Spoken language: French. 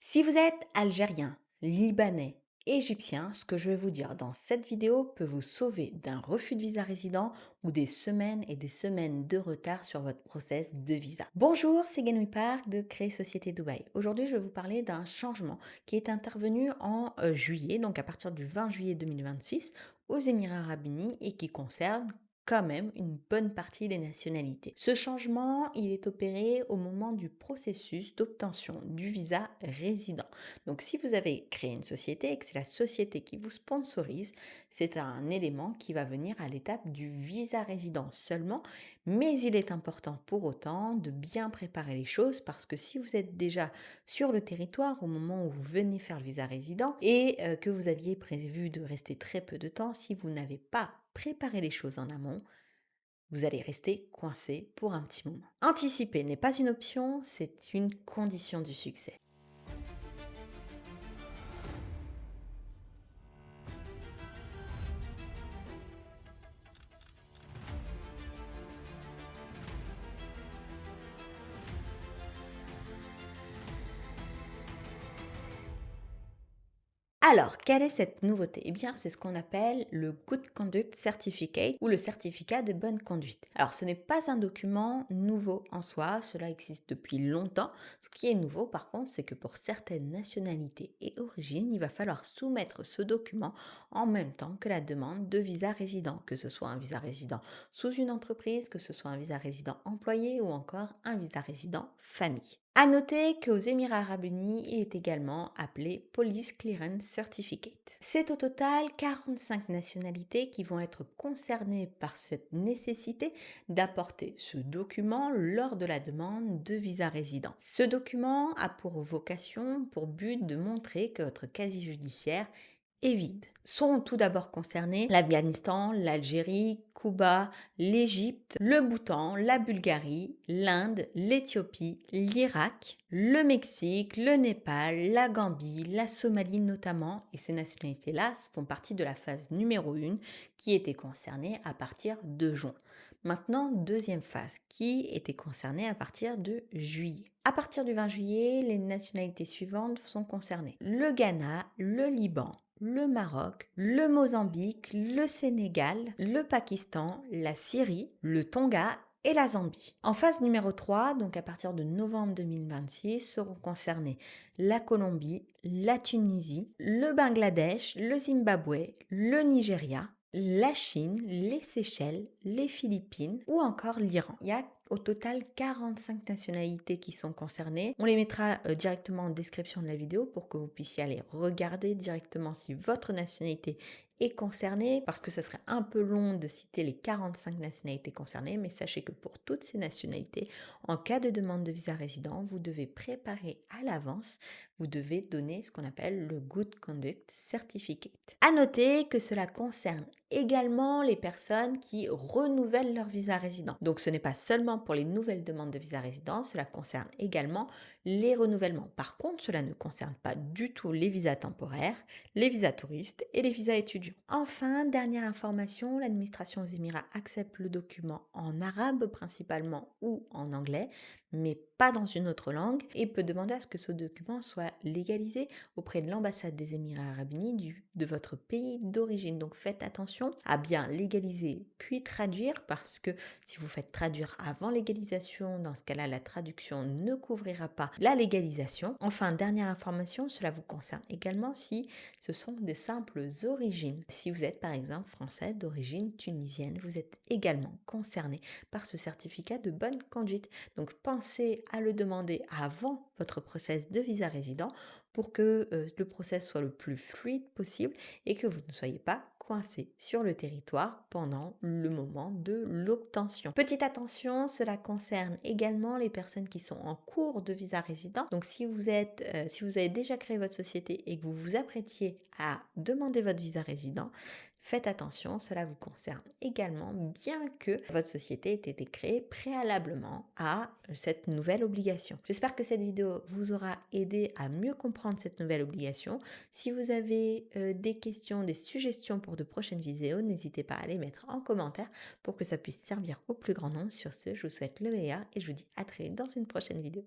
Si vous êtes algérien, libanais, égyptien, ce que je vais vous dire dans cette vidéo peut vous sauver d'un refus de visa résident ou des semaines et des semaines de retard sur votre process de visa. Bonjour, c'est Ganoui Park de Créer Société Dubaï. Aujourd'hui, je vais vous parler d'un changement qui est intervenu en juillet, donc à partir du 20 juillet 2026, aux Émirats Arabes Unis et qui concerne quand même une bonne partie des nationalités. Ce changement, il est opéré au moment du processus d'obtention du visa résident. Donc si vous avez créé une société et que c'est la société qui vous sponsorise, c'est un élément qui va venir à l'étape du visa résident seulement, mais il est important pour autant de bien préparer les choses parce que si vous êtes déjà sur le territoire au moment où vous venez faire le visa résident et que vous aviez prévu de rester très peu de temps, si vous n'avez pas préparé les choses en amont, vous allez rester coincé pour un petit moment. Anticiper n'est pas une option, c'est une condition du succès. Alors, quelle est cette nouveauté? Eh bien, c'est ce qu'on appelle le Good Conduct Certificate ou le certificat de bonne conduite. Alors, ce n'est pas un document nouveau en soi, cela existe depuis longtemps. Ce qui est nouveau, par contre, c'est que pour certaines nationalités et origines, il va falloir soumettre ce document en même temps que la demande de visa résident, que ce soit un visa résident sous une entreprise, que ce soit un visa résident employé ou encore un visa résident famille. À noter qu'aux Émirats Arabes Unis, il est également appelé Police Clearance Certificate. C'est au total 45 nationalités qui vont être concernées par cette nécessité d'apporter ce document lors de la demande de visa résident. Ce document a pour vocation, pour but de montrer que votre casier judiciaire est vide. Sont tout d'abord concernés l'Afghanistan, l'Algérie, Cuba, l'Égypte, le Bhoutan, la Bulgarie, l'Inde, l'Éthiopie, l'Irak, le Mexique, le Népal, la Gambie, la Somalie notamment, et ces nationalités-là font partie de la phase numéro 1 qui était concernée à partir de juin. Maintenant, deuxième phase qui était concernée à partir de juillet. À partir du 20 juillet, les nationalités suivantes sont concernées. Le Ghana, le Liban, le Maroc, le Mozambique, le Sénégal, le Pakistan, la Syrie, le Tonga et la Zambie. En phase numéro 3, donc à partir de novembre 2026, seront concernés la Colombie, la Tunisie, le Bangladesh, le Zimbabwe, le Nigeria, la Chine, les Seychelles, les Philippines ou encore l'Iran. Il y a au total 45 nationalités qui sont concernées. On les mettra directement en description de la vidéo pour que vous puissiez aller regarder directement si votre nationalité est concernée, parce que ça serait un peu long de citer les 45 nationalités concernées, mais sachez que pour toutes ces nationalités, en cas de demande de visa résident, vous devez préparer à l'avance, vous devez donner ce qu'on appelle le Good Conduct Certificate. À noter que cela concerne également les personnes qui renouvellent leur visa résident. Donc ce n'est pas seulement pour les nouvelles demandes de visa résident, cela concerne également les renouvellements. Par contre, cela ne concerne pas du tout les visas temporaires, les visas touristes et les visas étudiants. Enfin, dernière information, l'administration aux Émirats accepte le document en arabe principalement ou en anglais, mais pas dans une autre langue, et peut demander à ce que ce document soit légalisé auprès de l'ambassade des Émirats Arabes Unis de votre pays d'origine. Donc faites attention à bien légaliser puis traduire, parce que si vous faites traduire avant légalisation, dans ce cas-là, la traduction ne couvrira pas la légalisation. Enfin, dernière information, cela vous concerne également si ce sont des simples origines. Si vous êtes par exemple français d'origine tunisienne, vous êtes également concerné par ce certificat de bonne conduite. Donc pensez à le demander avant votre process de visa résident pour que le process soit le plus fluide possible et que vous ne soyez pas coincé sur le territoire pendant le moment de l'obtention. Petite attention, cela concerne également les personnes qui sont en cours de visa résident. Donc si vous avez déjà créé votre société et que vous vous apprêtiez à demander votre visa résident, faites attention, cela vous concerne également, bien que votre société ait été créée préalablement à cette nouvelle obligation. J'espère que cette vidéo vous aura aidé à mieux comprendre cette nouvelle obligation. Si vous avez des questions, des suggestions pour de prochaines vidéos, n'hésitez pas à les mettre en commentaire pour que ça puisse servir au plus grand nombre. Sur ce, je vous souhaite le meilleur et je vous dis à très vite dans une prochaine vidéo.